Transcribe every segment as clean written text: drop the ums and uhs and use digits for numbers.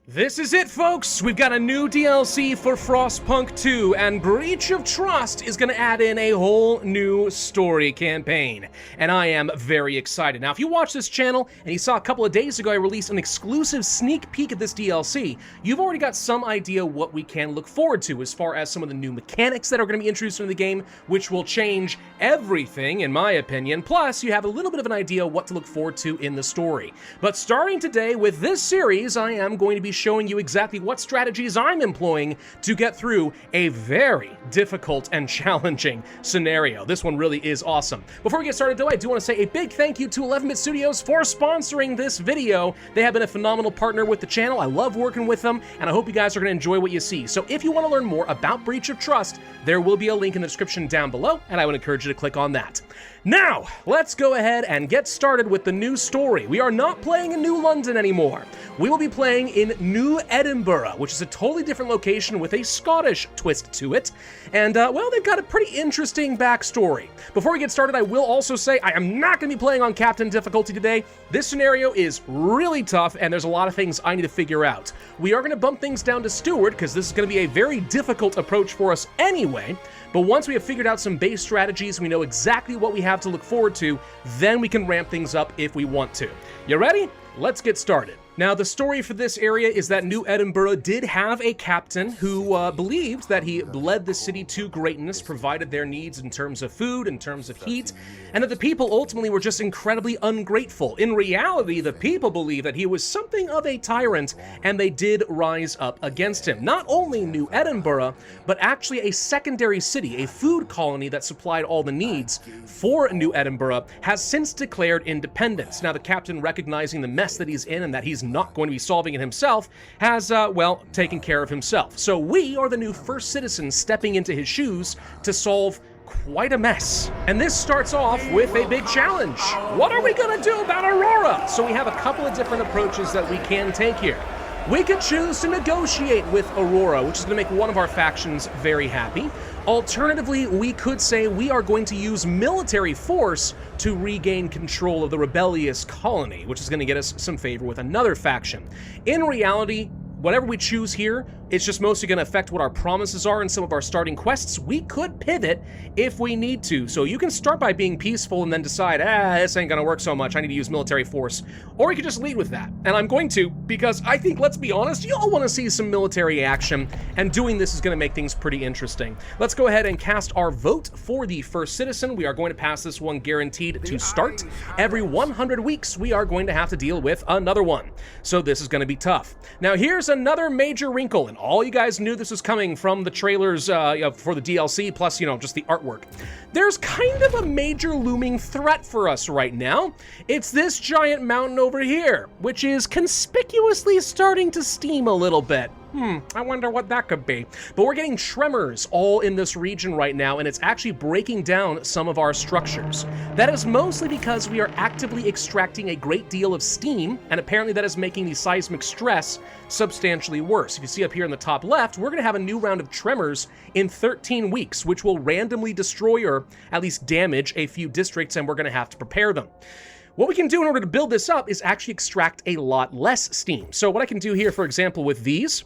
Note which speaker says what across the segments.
Speaker 1: This is it, folks! We've got a new DLC for Frostpunk 2, and Breach of Trust is going to add in a whole new story campaign. And I am very excited. Now, if you watch this channel, and you saw a couple of days ago I released an exclusive sneak peek at this DLC, you've already got some idea what we can look forward to as far as some of the new mechanics that are going to be introduced into the game, which will change everything, in my opinion. Plus, you have a little bit of an idea what to look forward to in the story. But starting today with this series, I am going to be showing you exactly what strategies I'm employing to get through a very difficult and challenging scenario. This one really is awesome. Before we get started though, I do want to say a big thank you to 11-Bit Studios for sponsoring this video. They have been a phenomenal partner with the channel. I love working with them, and I hope you guys are going to enjoy what you see. So if you want to learn more about Breach of Trust, there will be a link in the description down below, and I would encourage you to click on that. Now, let's go ahead and get started with the new story. We are not playing in New London anymore. We will be playing in New Edinburgh, which is a totally different location with a Scottish twist to it. And, well, they've got a pretty interesting backstory. Before we get started, I will also say I am not going to be playing on Captain difficulty today. This scenario is really tough, and there's a lot of things I need to figure out. We are going to bump things down to Steward, because this is going to be a very difficult approach for us anyway. But once we have figured out some base strategies, we know exactly what we have to look forward to, then we can ramp things up if we want to. You ready? Let's get started. Now, the story for this area is that New Edinburgh did have a captain who believed that he led the city to greatness, provided their needs in terms of food, in terms of heat, and that the people ultimately were just incredibly ungrateful. In reality, the people believed that he was something of a tyrant, and they did rise up against him. Not only New Edinburgh, but actually a secondary city, a food colony that supplied all the needs for New Edinburgh, has since declared independence. Now, the captain, recognizing the mess that he's in and that he's not going to be solving it himself, has, well, taken care of himself. So we are the new first citizens stepping into his shoes to solve quite a mess. And this starts off with a big challenge. What are we gonna do about Aurora? So we have a couple of different approaches that we can take here. We could choose to negotiate with Aurora, which is going to make one of our factions very happy. Alternatively, we could say we are going to use military force to regain control of the rebellious colony, which is going to get us some favor with another faction. In reality, whatever we choose here, it's just mostly going to affect what our promises are in some of our starting quests. We could pivot if we need to. So you can start by being peaceful and then decide, this ain't going to work so much, I need to use military force. Or you could just lead with that. And I'm going to, because I think, let's be honest, you all want to see some military action, and doing this is going to make things pretty interesting. Let's go ahead and cast our vote for the first citizen. We are going to pass this one guaranteed to start. Every 100 weeks, we are going to have to deal with another one. So this is going to be tough. Now here's another major wrinkle, and all you guys knew this was coming from the trailers for the DLC, plus, just the artwork. There's kind of a major looming threat for us right now. It's this giant mountain over here, which is conspicuously starting to steam a little bit. I wonder what that could be. But we're getting tremors all in this region right now, and it's actually breaking down some of our structures. That is mostly because we are actively extracting a great deal of steam, and apparently that is making the seismic stress substantially worse. If you see up here in the top left, we're going to have a new round of tremors in 13 weeks, which will randomly destroy or at least damage a few districts, and we're going to have to prepare them. What we can do in order to build this up is actually extract a lot less steam. So what I can do here, for example, with these,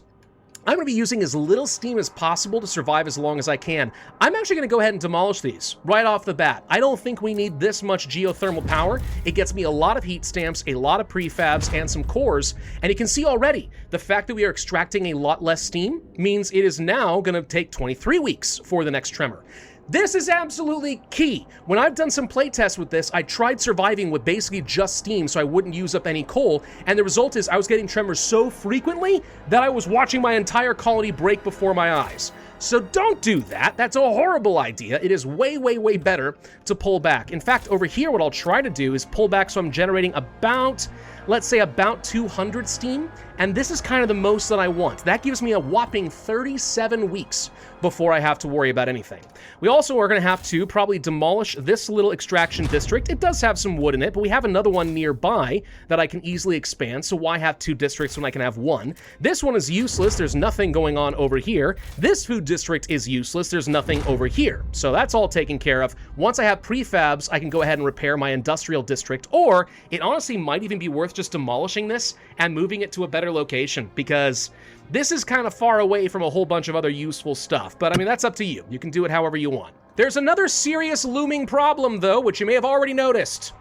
Speaker 1: I'm going to be using as little steam as possible to survive as long as I can. I'm actually going to go ahead and demolish these right off the bat. I don't think we need this much geothermal power. It gets me a lot of heat stamps, a lot of prefabs, and some cores. And you can see already, the fact that we are extracting a lot less steam means it is now going to take 23 weeks for the next tremor. This is absolutely key. When I've done some playtests with this, I tried surviving with basically just steam so I wouldn't use up any coal, and the result is I was getting tremors so frequently that I was watching my entire colony break before my eyes. So don't do that. That's a horrible idea. It is way, way, way better to pull back. In fact, over here, what I'll try to do is pull back so I'm generating about, let's say, about 200 steam, and this is kind of the most that I want. That gives me a whopping 37 weeks before I have to worry about anything. We also are going to have to probably demolish this little extraction district. It does have some wood in it, but we have another one nearby that I can easily expand, so why have two districts when I can have one? This one is useless. There's nothing going on over here. This food district is useless. There's nothing over here. So that's all taken care of. Once I have prefabs, I can go ahead and repair my industrial district, or it honestly might even be worth worth just demolishing this and moving it to a better location, because this is kind of far away from a whole bunch of other useful stuff. But I mean, that's up to you. You can do it however you want. There's another serious looming problem, though, which you may have already noticed.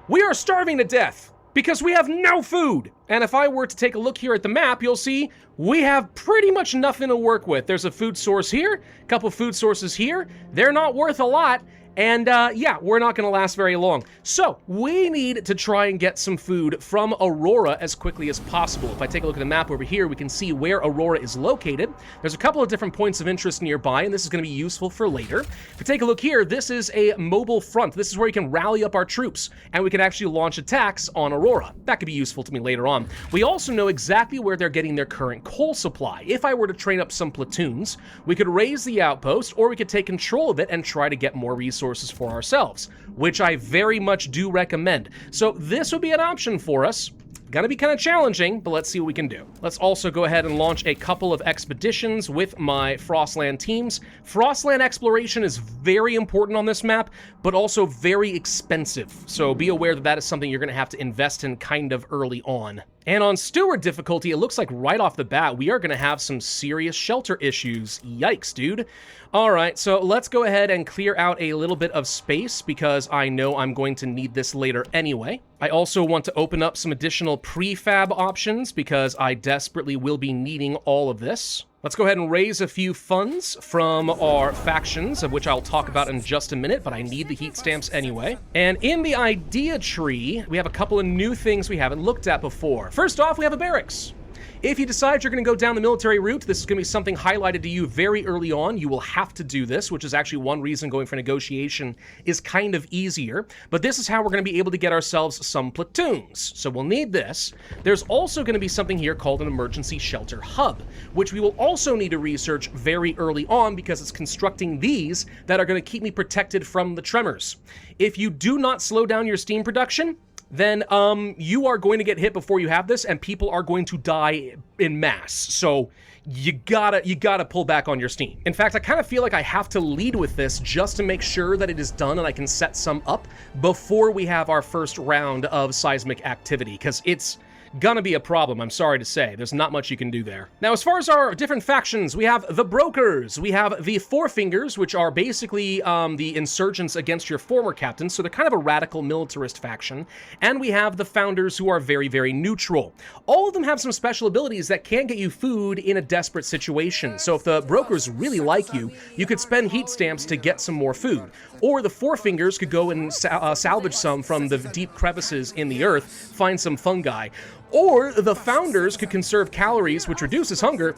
Speaker 1: We are starving to death because we have no food. And if I were to take a look here at the map, you'll see we have pretty much nothing to work with. There's a food source here, a couple food sources here. They're not worth a lot. And yeah, we're not going to last very long. So we need to try and get some food from Aurora as quickly as possible. If I take a look at the map over here, we can see where Aurora is located. There's a couple of different points of interest nearby, and this is going to be useful for later. If we take a look here, this is a mobile front. This is where you can rally up our troops, and we can actually launch attacks on Aurora. That could be useful to me later on. We also know exactly where they're getting their current coal supply. If I were to train up some platoons, we could raise the outpost, or we could take control of it and try to get more resources for ourselves, which I very much do recommend. So this would be an option for us. Gonna be kind of challenging, but let's see what we can do. Let's also go ahead and launch a couple of expeditions with my Frostland teams. Frostland exploration is very important on this map, but also very expensive. So be aware that that is something you're gonna have to invest in kind of early on. And on Steward difficulty, it looks like right off the bat, we are gonna have some serious shelter issues. Yikes, dude. All right, so let's go ahead and clear out a little bit of space because I know I'm going to need this later anyway. I also want to open up some additional prefab options because I desperately will be needing all of this. Let's go ahead and raise a few funds from our factions, of which I'll talk about in just a minute, but I need the heat stamps anyway. And in the idea tree, we have a couple of new things we haven't looked at before. First off, we have a barracks. If you decide you're going to go down the military route, this is going to be something highlighted to you very early on. You will have to do this, which is actually one reason going for negotiation is kind of easier. But this is how we're going to be able to get ourselves some platoons. So we'll need this. There's also going to be something here called an emergency shelter hub, which we will also need to research very early on because it's constructing these that are going to keep me protected from the tremors. If you do not slow down your steam production, then you are going to get hit before you have this, and people are going to die in mass. So you gotta pull back on your steam. In fact, I kind of feel like I have to lead with this just to make sure that it is done and I can set some up before we have our first round of seismic activity, because it's gonna be a problem, I'm sorry to say. There's not much you can do there. Now, as far as our different factions, we have the Brokers, we have the Four Fingers, which are basically the insurgents against your former captains, so they're kind of a radical militarist faction, and we have the Founders, who are very, very neutral. All of them have some special abilities that can get you food in a desperate situation, so if the Brokers really like you, you could spend heat stamps to get some more food. Or the Four Fingers could go and salvage some from the deep crevices in the earth, find some fungi. Or the Founders could conserve calories, which reduces hunger,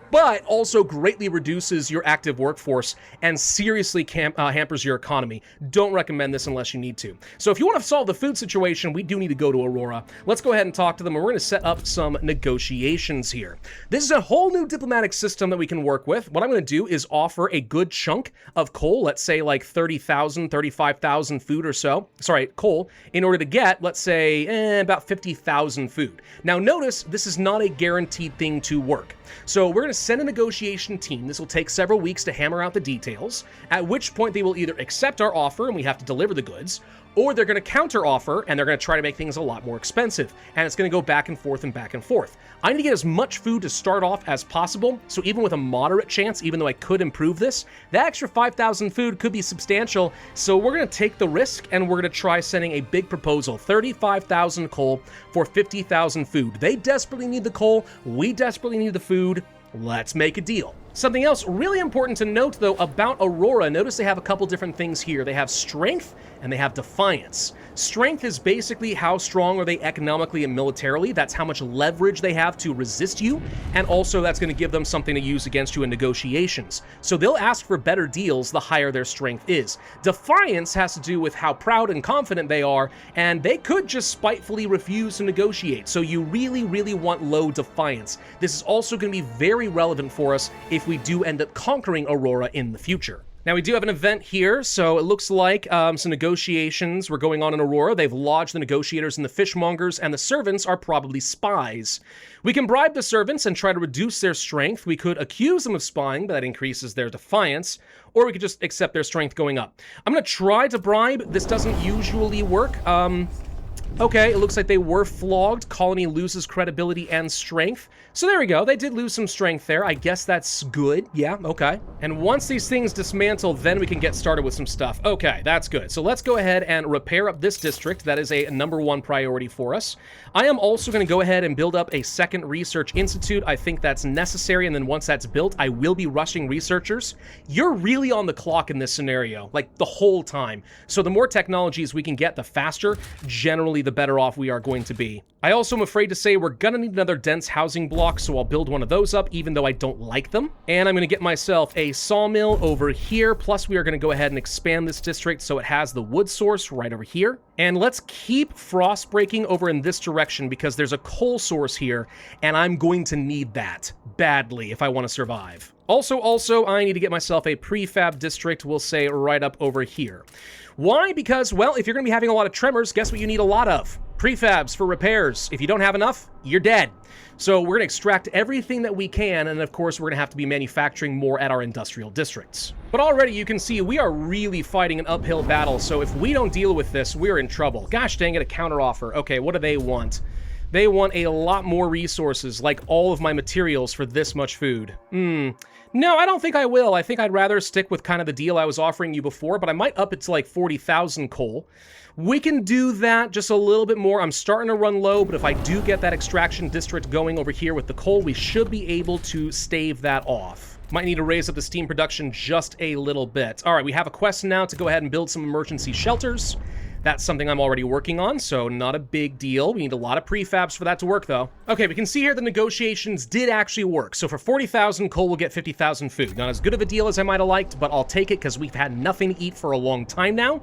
Speaker 1: but also greatly reduces your active workforce and seriously hampers your economy. Don't recommend this unless you need to. So if you want to solve the food situation, we do need to go to Aurora. Let's go ahead and talk to them, and we're going to set up some negotiations here. This is a whole new diplomatic system that we can work with. What I'm going to do is offer a good chunk of coal, let's say like 30,000, 35,000 food or so. Sorry, coal, in order to get, let's say, about 50,000 food. Now notice, this is not a guaranteed thing to work. So we're going to send a negotiation team. This will take several weeks to hammer out the details, at which point they will either accept our offer and we have to deliver the goods, or they're going to counter offer and they're going to try to make things a lot more expensive. And it's going to go back and forth and back and forth. I need to get as much food to start off as possible. So even with a moderate chance, even though I could improve this, that extra 5,000 food could be substantial. So we're going to take the risk and we're going to try sending a big proposal, 35,000 coal for 50,000 food. They desperately need the coal. We desperately need the food. Let's make a deal. Something else really important to note, though, about Aurora, notice they have a couple different things here. They have strength and they have defiance. Strength is basically how strong are they economically and militarily. That's how much leverage they have to resist you, and also that's going to give them something to use against you in negotiations. So they'll ask for better deals the higher their strength is. Defiance has to do with how proud and confident they are, and they could just spitefully refuse to negotiate. So you really, really want low defiance. This is also going to be very relevant for us if we do end up conquering Aurora in the future. Now, we do have an event here, so it looks like some negotiations were going on in Aurora. They've lodged the negotiators and the fishmongers, and the servants are probably spies. We can bribe the servants and try to reduce their strength. We could accuse them of spying, but that increases their defiance, or we could just accept their strength going up. I'm going to try to bribe. This doesn't usually work. Okay, it looks like they were flogged. Colony loses credibility and strength. So there we go. They did lose some strength there. I guess that's good. Yeah, okay. And once these things dismantle, then we can get started with some stuff. Okay, that's good. So let's go ahead and repair up this district. That is a #1 priority for us. I am also going to go ahead and build up a second research institute. I think that's necessary, and then once that's built, I will be rushing researchers. You're really on the clock in this scenario, like the whole time. So the more technologies we can get, the faster, generally the better off we are going to be. I also am afraid to say we're gonna need another dense housing block, so I'll build one of those up, even though I don't like them. And I'm gonna get myself a sawmill over here, plus we are gonna go ahead and expand this district so it has the wood source right over here. And let's keep frost breaking over in this direction because there's a coal source here, and I'm going to need that badly if I want to survive. Also, I need to get myself a prefab district, we'll say right up over here. Why? Because, well, if you're going to be having a lot of tremors, guess what you need a lot of? Prefabs for repairs. If you don't have enough, you're dead. So we're going to extract everything that we can, and of course we're going to have to be manufacturing more at our industrial districts. But already you can see we are really fighting an uphill battle, so if we don't deal with this, we're in trouble. Gosh dang it, a counteroffer. Okay, what do they want? They want a lot more resources, like all of my materials for this much food. No, I don't think I will. I think I'd rather stick with kind of the deal I was offering you before, but I might up it to like 40,000 coal. We can do that just a little bit more. I'm starting to run low, but if I do get that extraction district going over here with the coal, we should be able to stave that off. Might need to raise up the steam production just a little bit. All right, we have a quest now to go ahead and build some emergency shelters. That's something I'm already working on, so not a big deal. We need a lot of prefabs for that to work, though. Okay, we can see here the negotiations did actually work. So for 40,000 coal, we'll get 50,000 food. Not as good of a deal as I might have liked, but I'll take it because we've had nothing to eat for a long time now.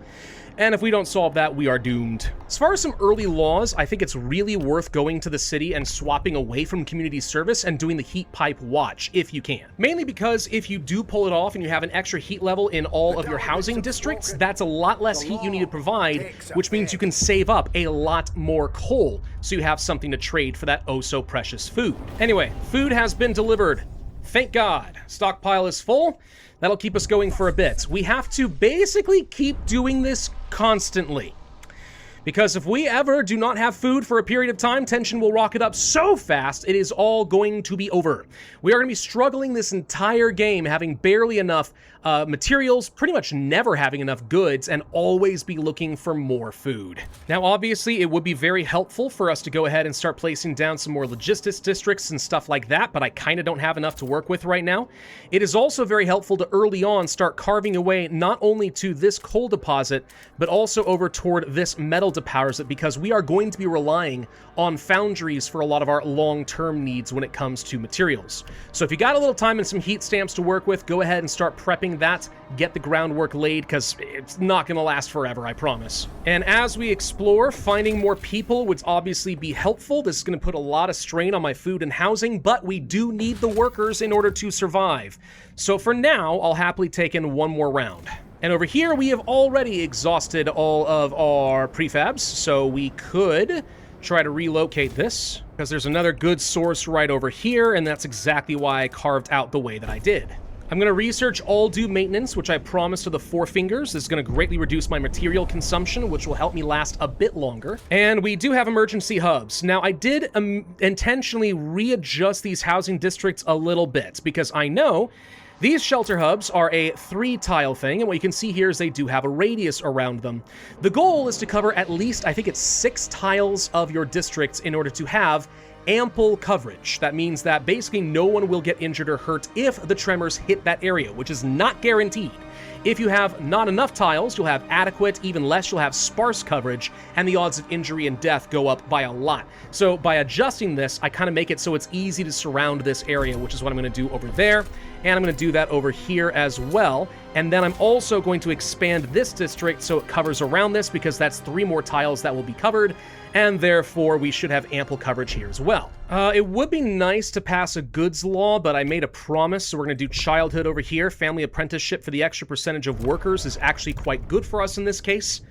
Speaker 1: And if we don't solve that, we are doomed. As far as some early laws, I think it's really worth going to the city and swapping away from community service and doing the heat pipe watch, if you can. Mainly because if you do pull it off and you have an extra heat level in all of your housing districts, that's a lot less heat you need to provide, which means you can save up a lot more coal, so you have something to trade for that oh-so-precious food. Anyway, food has been delivered. Thank God. Stockpile is full. That'll keep us going for a bit. We have to basically keep doing this constantly. Because if we ever do not have food for a period of time, tension will rocket up so fast, it is all going to be over. We are going to be struggling this entire game, having barely enough materials, pretty much never having enough goods, and always be looking for more food. Now, obviously, it would be very helpful for us to go ahead and start placing down some more logistics districts and stuff like that, but I kind of don't have enough to work with right now. It is also very helpful to early on start carving away not only to this coal deposit, but also over toward this metal deposit, because we are going to be relying on foundries for a lot of our long-term needs when it comes to materials. So if you got a little time and some heat stamps to work with, go ahead and start prepping that, get the groundwork laid, because it's not going to last forever, I promise. And as we explore, finding more people would obviously be helpful. This is going to put a lot of strain on my food and housing, but we do need the workers in order to survive. So for now, I'll happily take in one more round. And over here, we have already exhausted all of our prefabs, so we could try to relocate this, because there's another good source right over here, and that's exactly why I carved out the way that I did. I'm going to research all due maintenance, which I promised to the Four Fingers. This is going to greatly reduce my material consumption, which will help me last a bit longer. And we do have emergency hubs. Now, I did intentionally readjust these housing districts a little bit, because I know these shelter hubs are a 3-tile thing, and what you can see here is they do have a radius around them. The goal is to cover at least, I think it's 6 tiles of your districts in order to have ample coverage. That means that basically no one will get injured or hurt if the tremors hit that area, which is not guaranteed. If you have not enough tiles, you'll have adequate, even less, you'll have sparse coverage, and the odds of injury and death go up by a lot. So by adjusting this, I kind of make it so it's easy to surround this area, which is what I'm going to do over there, and I'm going to do that over here as well. And then I'm also going to expand this district so it covers around this, because that's 3 more tiles that will be covered, and therefore we should have ample coverage here as well. It would be nice to pass a goods law, but I made a promise, so we're going to do childhood over here. Family apprenticeship for the extra percentage of workers is actually quite good for us in this case.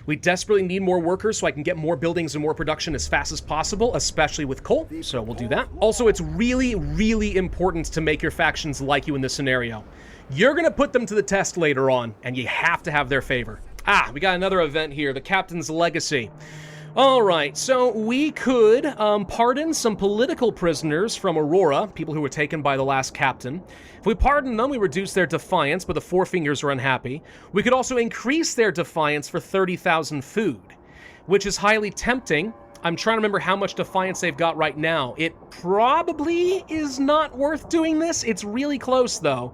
Speaker 1: We desperately need more workers so I can get more buildings and more production as fast as possible, especially with coal, so we'll do that. Also, it's really, really important to make your factions like you in this scenario. You're going to put them to the test later on, and you have to have their favor. Ah, we got another event here, the Captain's Legacy. All right, so we could pardon some political prisoners from Aurora, people who were taken by the last captain. If we pardon them, we reduce their defiance, but the Four Fingers are unhappy. We could also increase their defiance for 30,000 food, which is highly tempting. I'm trying to remember how much defiance they've got right now. It probably is not worth doing this. It's really close, though.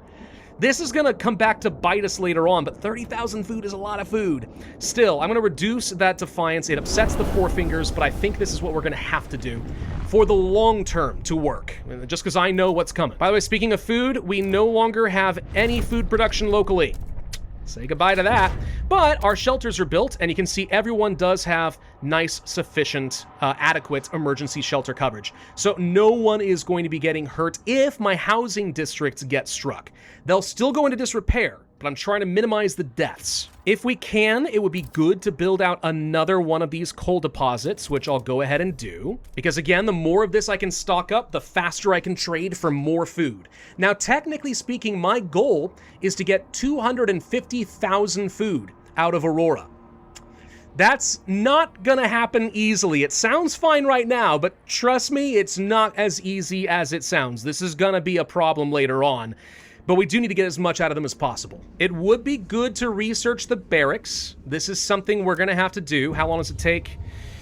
Speaker 1: This is going to come back to bite us later on, but 30,000 food is a lot of food. Still, I'm going to reduce that defiance. It upsets the Four Fingers, but I think this is what we're going to have to do for the long term to work, just because I know what's coming. By the way, speaking of food, we no longer have any food production locally. Say goodbye to that. But our shelters are built, and you can see everyone does have nice, sufficient, adequate emergency shelter coverage. So no one is going to be getting hurt if my housing districts get struck. They'll still go into disrepair, but I'm trying to minimize the deaths. If we can, it would be good to build out another one of these coal deposits, which I'll go ahead and do. Because again, the more of this I can stock up, the faster I can trade for more food. Now, technically speaking, my goal is to get 250,000 food out of Aurora. That's not gonna happen easily. It sounds fine right now, but trust me, it's not as easy as it sounds. This is gonna be a problem later on. But we do need to get as much out of them as possible. It would be good to research the barracks. This is something we're gonna have to do. How long does it take?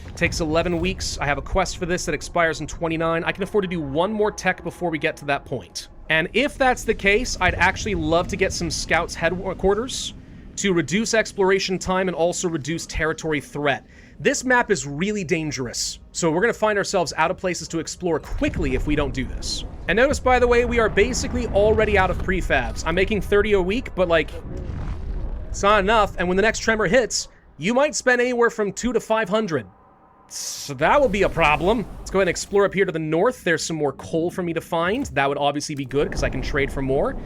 Speaker 1: It takes 11 weeks. I have a quest for this that expires in 29. I can afford to do one more tech before we get to that point. And if that's the case, I'd actually love to get some scouts headquarters to reduce exploration time and also reduce territory threat. This map is really dangerous, so we're going to find ourselves out of places to explore quickly if we don't do this. And notice, by the way, we are basically already out of prefabs. I'm making 30 a week, but like, it's not enough, and when the next tremor hits, you might spend anywhere from 200 to 500. So that will be a problem. Let's go ahead and explore up here to the north. There's some more coal for me to find. That would obviously be good because I can trade for more.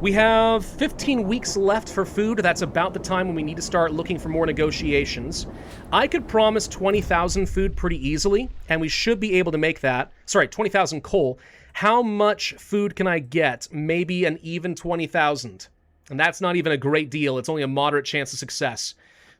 Speaker 1: We have 15 weeks left for food. That's about the time when we need to start looking for more negotiations. I could promise 20,000 food pretty easily, and we should be able to make that. Sorry, 20,000 coal. How much food can I get? Maybe an even 20,000. And that's not even a great deal. It's only a moderate chance of success.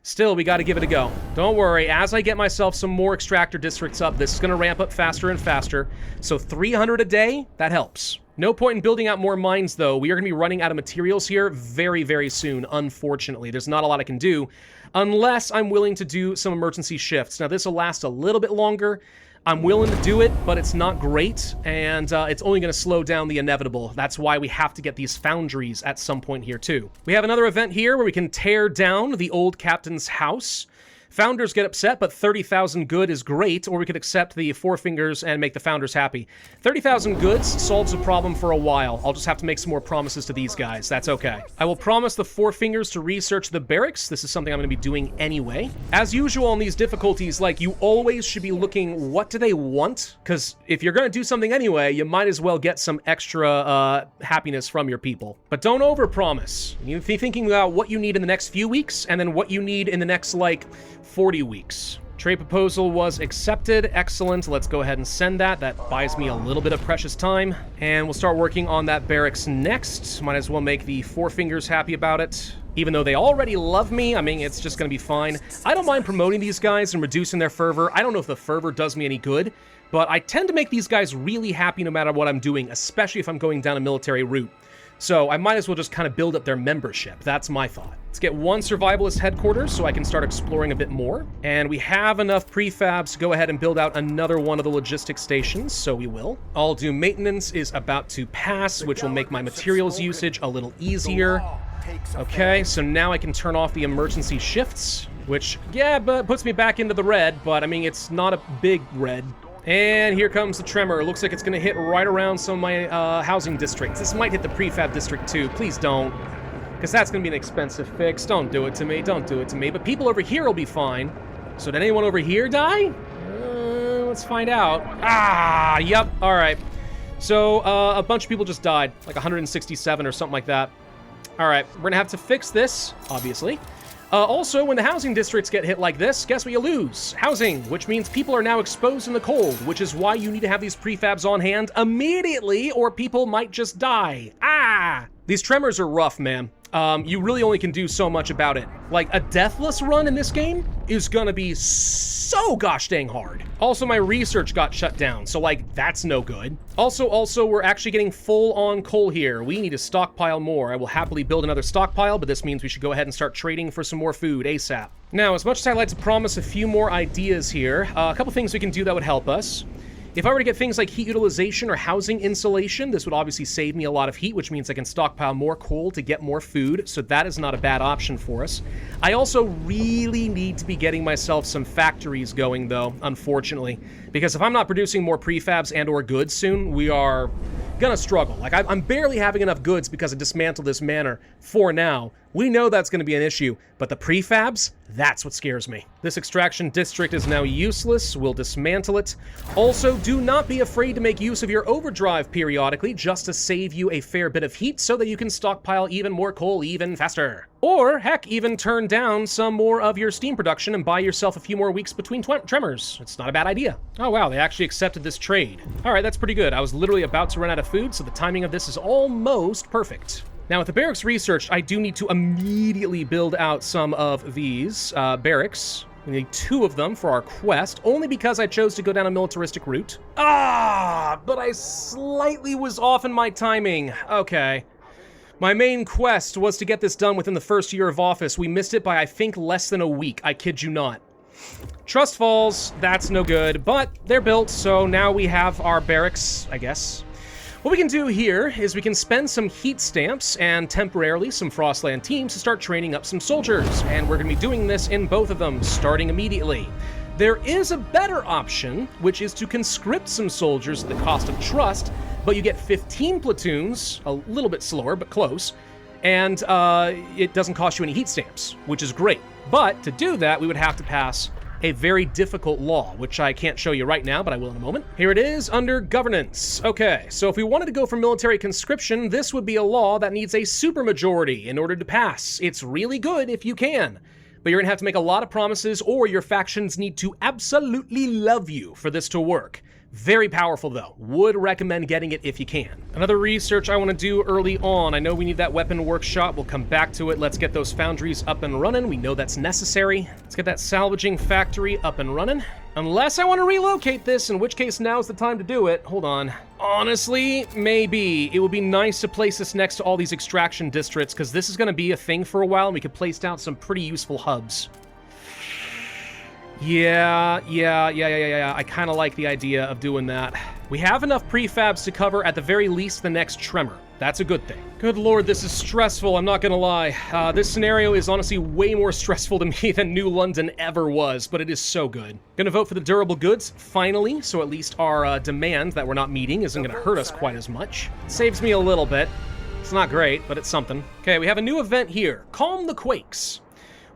Speaker 1: Still, we got to give it a go. Don't worry, as I get myself some more extractor districts up, this is going to ramp up faster and faster. So 300 a day, that helps. No point in building out more mines, though. We are going to be running out of materials here very, very soon, unfortunately. There's not a lot I can do, unless I'm willing to do some emergency shifts. Now, this will last a little bit longer. I'm willing to do it, but it's not great, and it's only going to slow down the inevitable. That's why we have to get these foundries at some point here, too. We have another event here where we can tear down the old captain's house. Founders get upset, but 30,000 good is great, or we could accept the Four Fingers and make the founders happy. 30,000 goods solves the problem for a while. I'll just have to make some more promises to these guys. That's okay. I will promise the Four Fingers to research the barracks. This is something I'm going to be doing anyway. As usual on these difficulties, like, you always should be looking, what do they want? Because if you're going to do something anyway, you might as well get some extra happiness from your people. But don't overpromise. You need to be thinking about what you need in the next few weeks, and then what you need in the next, like, 40 weeks. Trade proposal was accepted. Excellent. Let's go ahead and send that. That buys me a little bit of precious time. And we'll start working on that barracks next. Might as well make the Four Fingers happy about it. Even though they already love me, I mean, it's just going to be fine. I don't mind promoting these guys and reducing their fervor. I don't know if the fervor does me any good, but I tend to make these guys really happy no matter what I'm doing, especially if I'm going down a military route. So I might as well just kind of build up their membership. That's my thought. Let's get one survivalist headquarters so I can start exploring a bit more. And we have enough prefabs to go ahead and build out another one of the logistics stations, so we will. All due maintenance is about to pass, which will make my materials usage a little easier. Okay, so now I can turn off the emergency shifts, which, yeah, but puts me back into the red, but I mean, it's not a big red. And here comes the tremor. Looks like it's going to hit right around some of my housing districts. This might hit the prefab district too. Please don't, because that's going to be an expensive fix. Don't do it to me. Don't do it to me. But people over here will be fine. So did anyone over here die? Let's find out. Ah, yep. All right. So a bunch of people just died, like 167 or something like that. All right, we're going to have to fix this, obviously. Also, when the housing districts get hit like this, guess what you lose? Housing, which means people are now exposed in the cold, which is why you need to have these prefabs on hand immediately, or people might just die. Ah! These tremors are rough, man. you really only can do so much about it. Like, a deathless run in this game is gonna be so gosh dang hard. Also, my research got shut down, so like, that's no good. Also, we're actually getting full-on coal here. We need to stockpile more. I will happily build another stockpile, but this means we should go ahead and start trading for some more food ASAP. Now, as much as I'd like to promise a few more ideas here, a couple things we can do that would help us. If I were to get things like heat utilization or housing insulation, this would obviously save me a lot of heat, which means I can stockpile more coal to get more food, so that is not a bad option for us. I also really need to be getting myself some factories going, though, unfortunately, because if I'm not producing more prefabs and or goods soon, we are gonna struggle. Like, I'm barely having enough goods because I dismantled this manor for now. We know that's going to be an issue, but the prefabs, that's what scares me. This extraction district is now useless. We'll dismantle it. Also, do not be afraid to make use of your overdrive periodically just to save you a fair bit of heat so that you can stockpile even more coal even faster. Or, heck, even turn down some more of your steam production and buy yourself a few more weeks between tremors. It's not a bad idea. Oh wow, they actually accepted this trade. All right, that's pretty good. I was literally about to run out of food, so the timing of this is almost perfect. Now, with the barracks researched, I do need to immediately build out some of these barracks. We need 2 of them for our quest, only because I chose to go down a militaristic route. But I slightly was off in my timing. Okay. My main quest was to get this done within the first year of office. We missed it by, I think, less than a week. I kid you not. Trust falls, that's no good, but they're built, so now we have our barracks, I guess. What we can do here is we can spend some heat stamps and temporarily some Frostland teams to start training up some soldiers, and we're going to be doing this in both of them, starting immediately. There is a better option, which is to conscript some soldiers at the cost of trust, but you get 15 platoons, a little bit slower, but close, and it doesn't cost you any heat stamps, which is great. But to do that, we would have to pass a very difficult law, which I can't show you right now, but I will in a moment. Here it is under governance. Okay, so if we wanted to go for military conscription, this would be a law that needs a supermajority in order to pass. It's really good if you can, but you're gonna have to make a lot of promises, or your factions need to absolutely love you for this to work. Very powerful, though. Would recommend getting it if you can. Another research I want to do early on. I know we need that weapon workshop. We'll come back to it. Let's get those foundries up and running. We know that's necessary. Let's get that salvaging factory up and running. Unless I want to relocate this, in which case now's the time to do it. Hold on. Honestly, maybe. It would be nice to place this next to all these extraction districts, because this is going to be a thing for a while, and we could place down some pretty useful hubs. Yeah. I kind of like the idea of doing that. We have enough prefabs to cover at the very least the next tremor. That's a good thing. Good lord, this is stressful, I'm not gonna lie. This scenario is honestly way more stressful to me than New London ever was, but it is so good. Gonna vote for the durable goods, finally, so at least our demand that we're not meeting isn't gonna hurt us quite as much. Saves me a little bit. It's not great, but it's something. Okay, we have a new event here. Calm the Quakes.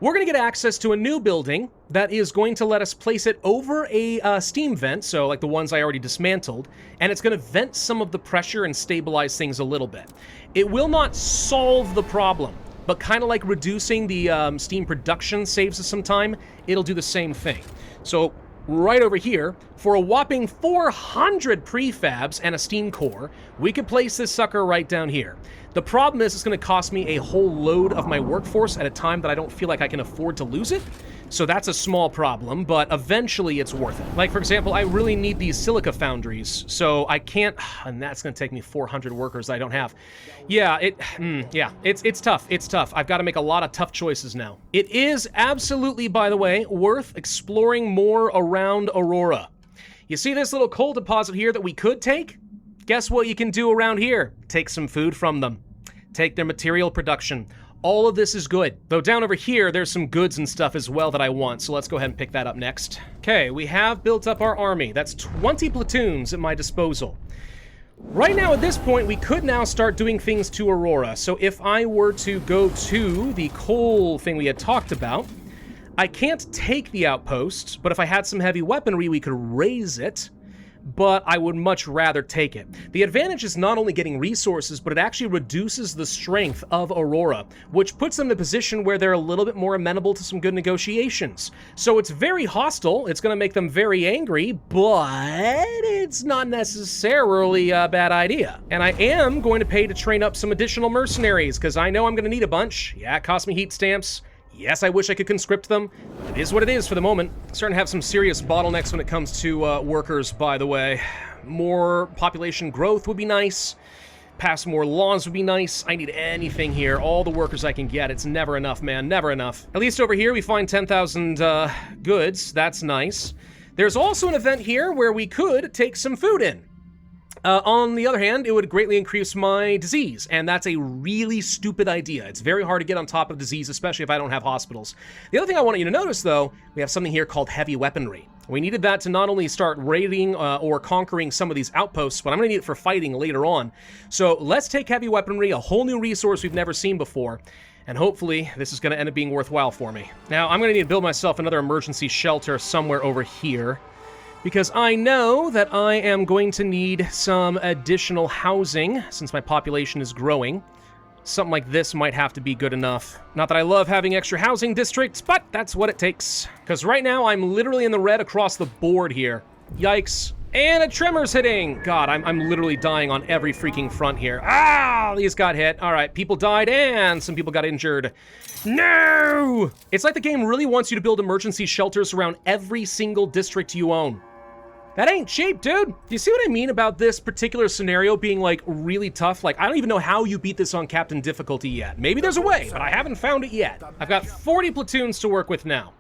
Speaker 1: We're going to get access to a new building that is going to let us place it over a steam vent, so like the ones I already dismantled, and it's going to vent some of the pressure and stabilize things a little bit. It will not solve the problem, but kind of like reducing the steam production saves us some time, it'll do the same thing. So right over here, for a whopping 400 prefabs and a steam core, we could place this sucker right down here. The problem is it's going to cost me a whole load of my workforce at a time that I don't feel like I can afford to lose it. So that's a small problem, but eventually it's worth it. Like, for example, I really need these silica foundries, so I can't, and that's going to take me 400 workers I don't have. Yeah, it's tough. It's tough. I've got to make a lot of tough choices now. It is absolutely, by the way, worth exploring more around Aurora. You see this little coal deposit here that we could take? Guess what you can do around here? Take some food from them. Take their material production. All of this is good. Though down over here, there's some goods and stuff as well that I want, so let's go ahead and pick that up next. Okay, we have built up our army. That's 20 platoons at my disposal. Right now, at this point, we could now start doing things to Aurora. So if I were to go to the coal thing we had talked about, I can't take the outpost, but if I had some heavy weaponry, we could raise it. but I would much rather take it. The advantage is not only getting resources, but it actually reduces the strength of Aurora, which puts them in a position where they're a little bit more amenable to some good negotiations. So it's very hostile, it's going to make them very angry, but it's not necessarily a bad idea. And I am going to pay to train up some additional mercenaries, because I know I'm going to need a bunch. Yeah, it cost me heat stamps. Yes, I wish I could conscript them. It is what it is for the moment. Starting to have some serious bottlenecks when it comes to workers, by the way. More population growth would be nice. Pass more laws would be nice. I need anything here. All the workers I can get. It's never enough, man. Never enough. At least over here we find 10,000 goods. That's nice. There's also an event here where we could take some food in. On the other hand, it would greatly increase my disease, and that's a really stupid idea. It's very hard to get on top of disease, especially if I don't have hospitals. The other thing I want you to notice, though, we have something here called heavy weaponry. We needed that to not only start raiding or conquering some of these outposts, but I'm going to need it for fighting later on. So let's take heavy weaponry, a whole new resource we've never seen before, and hopefully this is going to end up being worthwhile for me. Now, I'm going to need to build myself another emergency shelter somewhere over here, because I know that I am going to need some additional housing since my population is growing. Something like this might have to be good enough. Not that I love having extra housing districts, but that's what it takes. Because right now I'm literally in the red across the board here. Yikes. And a tremors hitting! God, I'm literally dying on every freaking front here. Ah, these got hit. All right, people died and some people got injured. No! It's like the game really wants you to build emergency shelters around every single district you own. That ain't cheap, dude. Do you see what I mean about this particular scenario being, like, really tough? Like, I don't even know how you beat this on Captain difficulty yet. Maybe there's a way, but I haven't found it yet. I've got 40 platoons to work with now.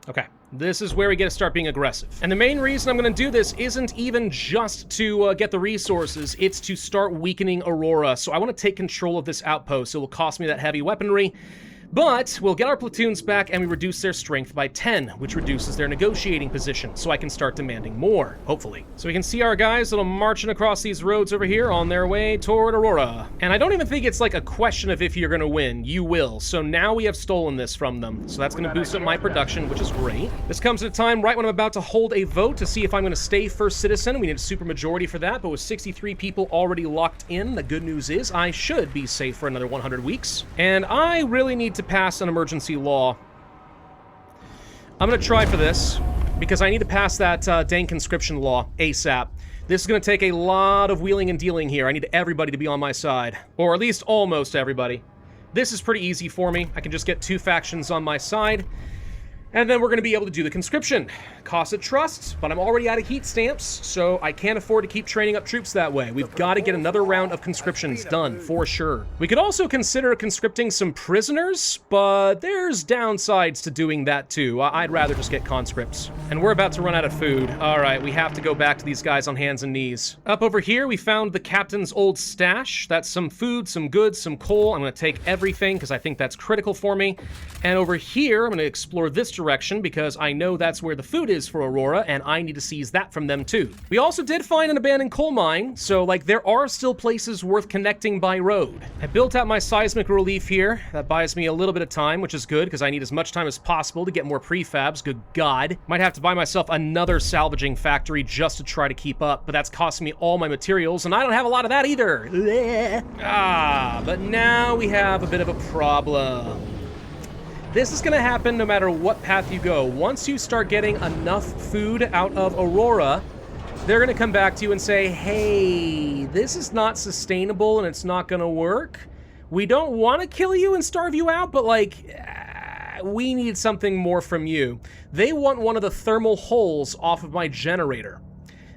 Speaker 1: Okay, this is where we get to start being aggressive. And the main reason I'm going to do this isn't even just to get the resources, it's to start weakening Aurora. So I want to take control of this outpost. It will cost me that heavy weaponry, but we'll get our platoons back and we reduce their strength by 10, which reduces their negotiating position, so I can start demanding more, hopefully. So we can see our guys that are marching across these roads over here on their way toward Aurora. And I don't even think it's like a question of if you're going to win. You will. So now we have stolen this from them. So that's going to boost up my production, which is great. This comes at a time right when I'm about to hold a vote to see if I'm going to stay first citizen. We need a supermajority for that, but with 63 people already locked in, the good news is I should be safe for another 100 weeks. And I really need to pass an emergency law. I'm going to try for this, because I need to pass that dang conscription law ASAP. This is going to take a lot of wheeling and dealing here. I need everybody to be on my side. Or at least almost everybody. This is pretty easy for me. I can just get 2 factions on my side. And then we're going to be able to do the conscription. Costs a trust, but I'm already out of heat stamps, so I can't afford to keep training up troops that way. We've got to get another round of conscriptions done, for sure. We could also consider conscripting some prisoners, but there's downsides to doing that too. I'd rather just get conscripts. And we're about to run out of food. All right, we have to go back to these guys on hands and knees. Up over here, we found the captain's old stash. That's some food, some goods, some coal. I'm going to take everything because I think that's critical for me. And over here, I'm going to explore this direction because I know that's where the food is for Aurora, and I need to seize that from them too. We also did find an abandoned coal mine, so like there are still places worth connecting by road. I built out my seismic relief here. That buys me a little bit of time, which is good because I need as much time as possible to get more prefabs. Good God. Might have to buy myself another salvaging factory just to try to keep up, but that's costing me all my materials, and I don't have a lot of that either. But now we have a bit of a problem. This is going to happen no matter what path you go. Once you start getting enough food out of Aurora, they're going to come back to you and say, hey, this is not sustainable and it's not going to work. We don't want to kill you and starve you out, but like, we need something more from you. They want one of the thermal holes off of my generator.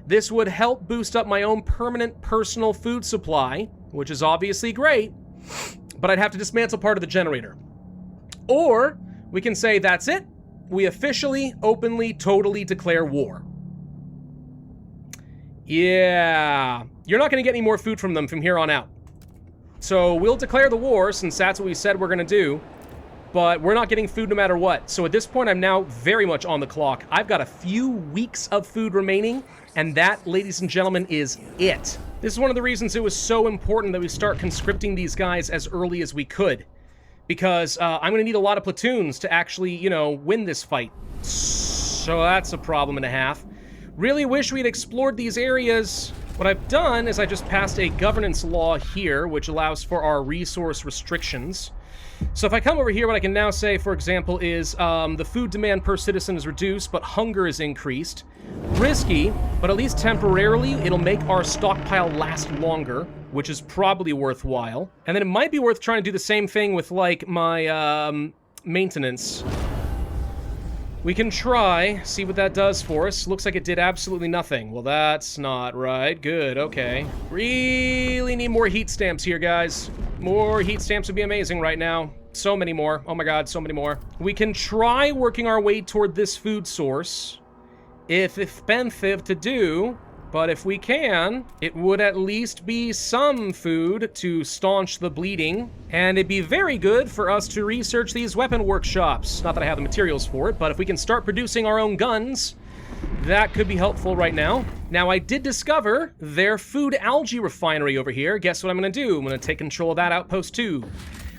Speaker 1: This would help boost up my own permanent personal food supply, which is obviously great, but I'd have to dismantle part of the generator. Or we can say, that's it. We officially, openly, totally declare war. Yeah. You're not going to get any more food from them from here on out. So we'll declare the war, since that's what we said we're going to do. But we're not getting food no matter what. So at this point, I'm now very much on the clock. I've got a few weeks of food remaining, and that, ladies and gentlemen, is it. This is one of the reasons it was so important that we start conscripting these guys as early as we could. Because I'm going to need a lot of platoons to actually, you know, win this fight. So that's a problem and a half. Really wish we'd explored these areas. What I've done is I just passed a governance law here, which allows for our resource restrictions. So if I come over here, what I can now say, for example, is the food demand per citizen is reduced, but hunger is increased. Risky, but at least temporarily, it'll make our stockpile last longer, which is probably worthwhile. And then it might be worth trying to do the same thing with, like, my maintenance. We can try, see what that does for us. Looks like it did absolutely nothing. Well, that's not right. Good, okay. Really need more heat stamps here, guys. More heat stamps would be amazing right now. So many more. Oh my god, so many more. We can try working our way toward this food source. It's expensive to do, but if we can, it would at least be some food to staunch the bleeding, and it'd be very good for us to research these weapon workshops. Not that I have the materials for it, but if we can start producing our own guns, that could be helpful right now. Now, I did discover their food algae refinery over here. Guess what I'm gonna do? I'm gonna take control of that outpost too.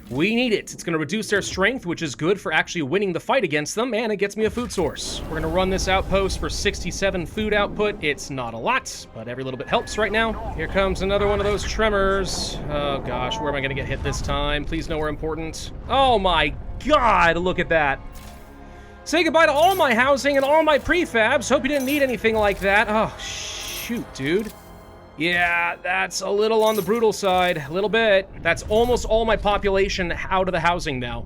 Speaker 1: We need it. It's going to reduce their strength, which is good for actually winning the fight against them, and it gets me a food source. We're going to run this outpost for 67 food output. It's not a lot, but every little bit helps right now. Here comes another one of those tremors. Oh gosh, where am I going to get hit this time? Please know we're important. Oh my god, look at that. Say goodbye to all my housing and all my prefabs. Hope you didn't need anything like that. Oh, shoot, dude. Yeah, that's a little on the brutal side, a little bit. That's almost all my population out of the housing now.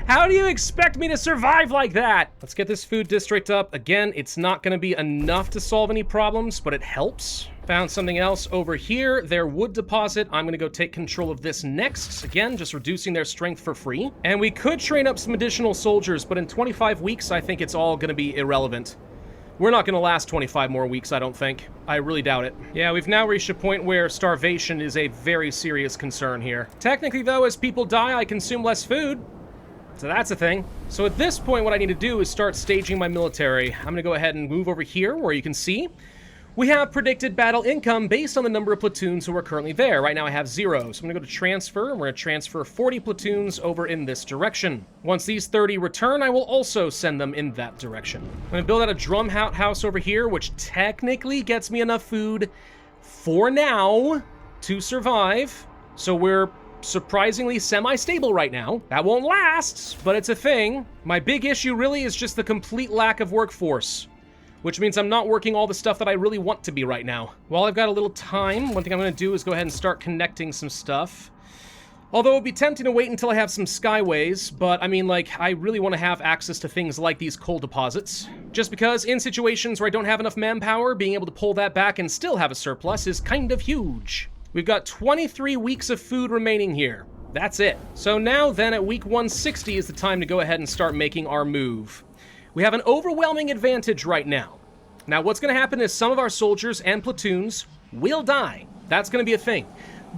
Speaker 1: How do you expect me to survive like that? Let's get this food district up. Again, it's not gonna be enough to solve any problems, but it helps. Found something else over here, their wood deposit. I'm gonna go take control of this next. Again, just reducing their strength for free. And we could train up some additional soldiers, but in 25 weeks, I think it's all gonna be irrelevant. We're not going to last 25 more weeks, I don't think. I really doubt it. Yeah, we've now reached a point where starvation is a very serious concern here. Technically, though, as people die, I consume less food. So that's a thing. So at this point, what I need to do is start staging my military. I'm going to go ahead and move over here where you can see we have predicted battle income based on the number of platoons who are currently there. Right now I have 0, so I'm gonna go to transfer, and we're gonna transfer 40 platoons over in this direction. Once these 30 return, I will also send them in that direction. I'm gonna build out a drum house over here, which technically gets me enough food for now to survive. So we're surprisingly semi-stable right now. That won't last, but it's a thing. My big issue really is just the complete lack of workforce, which means I'm not working all the stuff that I really want to be right now. While I've got a little time, one thing I'm gonna do is go ahead and start connecting some stuff. Although it would be tempting to wait until I have some skyways, but I mean, like, I really want to have access to things like these coal deposits. Just because in situations where I don't have enough manpower, being able to pull that back and still have a surplus is kind of huge. We've got 23 weeks of food remaining here. That's it. So now then, at week 160 is the time to go ahead and start making our move. We have an overwhelming advantage right now. Now, what's going to happen is some of our soldiers and platoons will die. That's going to be a thing.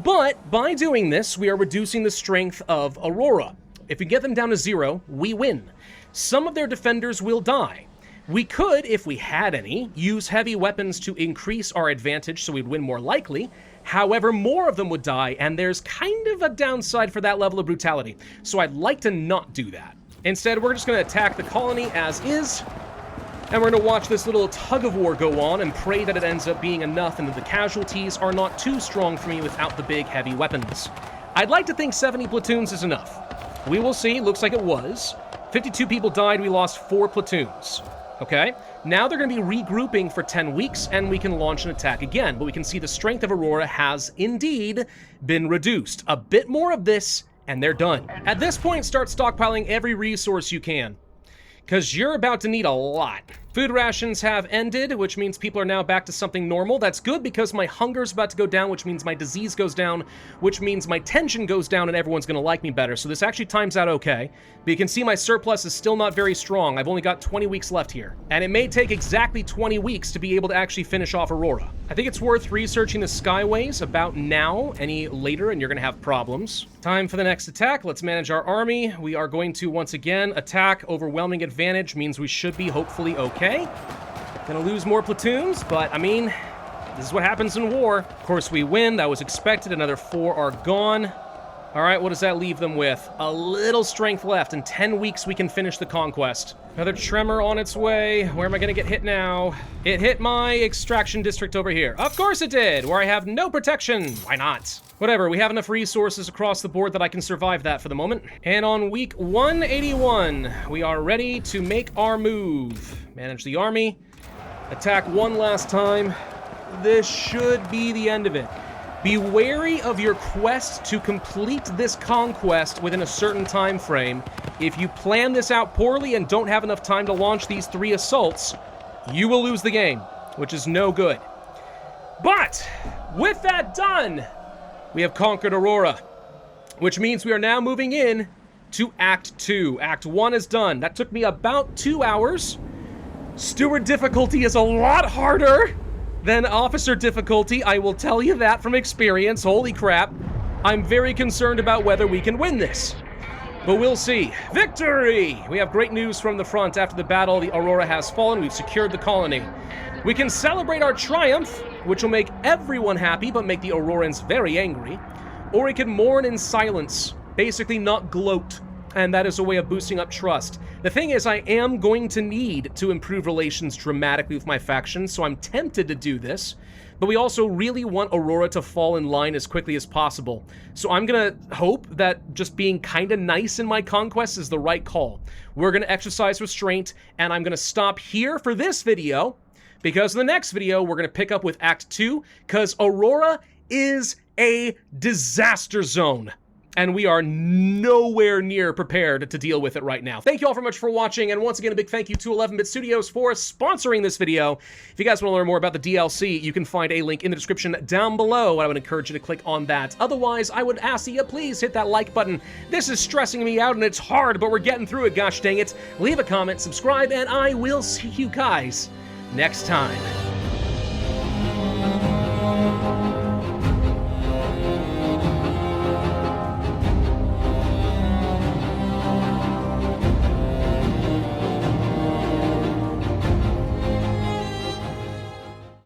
Speaker 1: But by doing this, we are reducing the strength of Aurora. If we get them down to 0, we win. Some of their defenders will die. We could, if we had any, use heavy weapons to increase our advantage so we'd win more likely. However, more of them would die, and there's kind of a downside for that level of brutality. So I'd like to not do that. Instead, we're just going to attack the colony as is, and we're going to watch this little tug-of-war go on and pray that it ends up being enough and that the casualties are not too strong for me without the big, heavy weapons. I'd like to think 70 platoons is enough. We will see. Looks like it was. 52 people died. We lost 4 platoons. Okay? Now they're going to be regrouping for 10 weeks, and we can launch an attack again. But we can see the strength of Aurora has indeed been reduced. A bit more of this, and they're done. At this point, start stockpiling every resource you can, because you're about to need a lot. Food rations have ended, which means people are now back to something normal. That's good because my hunger's about to go down, which means my disease goes down, which means my tension goes down and everyone's gonna like me better. So this actually times out okay. But you can see my surplus is still not very strong. I've only got 20 weeks left here. And it may take exactly 20 weeks to be able to actually finish off Aurora. I think it's worth researching the skyways about now. Any later and you're gonna have problems. Time for the next attack. Let's manage our army. We are going to once again attack. Overwhelming advantage means we should be hopefully okay. Gonna lose more platoons, but I mean, this is what happens in war. Of course we win, that was expected. Another 4 are gone. All right, what does that leave them with? A little strength left. In 10 weeks, we can finish the conquest. Another tremor on its way. Where am I gonna get hit now? It hit my extraction district over here. Of course it did, where I have no protection. Why not? Whatever, we have enough resources across the board that I can survive that for the moment. And on week 181, we are ready to make our move. Manage the army. Attack one last time. This should be the end of it. Be wary of your quest to complete this conquest within a certain time frame. If you plan this out poorly and don't have enough time to launch these 3 assaults, you will lose the game, which is no good. But with that done, we have conquered Aurora, which means we are now moving in to Act 2. Act 1 is done. That took me about 2 hours. Steward difficulty is a lot harder than officer difficulty, I will tell you that from experience. Holy crap. I'm very concerned about whether we can win this. But we'll see. Victory! We have great news from the front. After the battle, the Aurora has fallen. We've secured the colony. We can celebrate our triumph, which will make everyone happy, but make the Aurorans very angry. Or we can mourn in silence, basically not gloat. And that is a way of boosting up trust. The thing is, I am going to need to improve relations dramatically with my faction, so I'm tempted to do this. But we also really want Aurora to fall in line as quickly as possible. So I'm gonna hope that just being kinda nice in my conquest is the right call. We're gonna exercise restraint, and I'm gonna stop here for this video, because in the next video, we're gonna pick up with Act 2, because Aurora is a disaster zone. And we are nowhere near prepared to deal with it right now. Thank you all very much for watching, and once again, a big thank you to 11-Bit Studios for sponsoring this video. If you guys want to learn more about the DLC, you can find a link in the description down below, and I would encourage you to click on that. Otherwise, I would ask that you please hit that like button. This is stressing me out, and it's hard, but we're getting through it, gosh dang it. Leave a comment, subscribe, and I will see you guys next time.